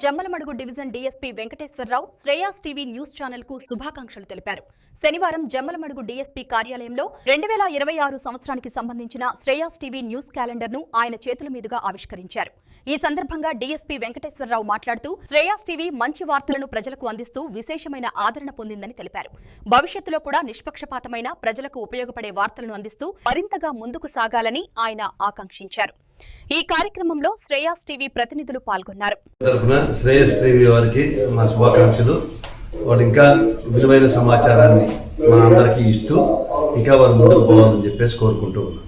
Jammalamadugu division DSP Venkateswararao Shreyas TV news channel కు శుభాకాంక్షలు తెలిపారు. శనివారం జమ్మలమడుగు డీఎస్పీ కార్యాలయంలో 2026 సంవత్సరానికి సంబంధించిన శ్రేయాస్ టీవీ న్యూస్ క్యాలెండర్ ను ఆయన చేతుల మీదుగా ఆవిష్కరించారు. ఈ సందర్భంగా డీఎస్పీ వెంకటేశ్వరరావు మాట్లాడుతూ శ్రేయాస్ టీవీ మంచి వార్తలను ప్రజలకు అందిస్తూ విశేషమైన ఆదరణ పొందిందని తెలిపారు. భవిష్యత్తులో కూడా నిష్పక్షపాతమైన ప్రజలకు ఉపయోగపడే వార్తలను అందిస్తూ మరింతగా ముందుకు సాగాలని ఆయన ఆకాంక్షించారు. ఈ కార్యక్రమంలో శ్రేయాస్ టీవీ ప్రతినిధులు పాల్గొన్నారు. శ్రేయాస్ టీవీ వారికి మా శుభాకాంక్షలు. వాళ్ళు ఇంకా విలువైన సమాచారాన్ని మా అందరికీ ఇస్తూ ఇంకా వారు ముందుకు పోవాలని చెప్పేసి కోరుకుంటూ ఉన్నాం.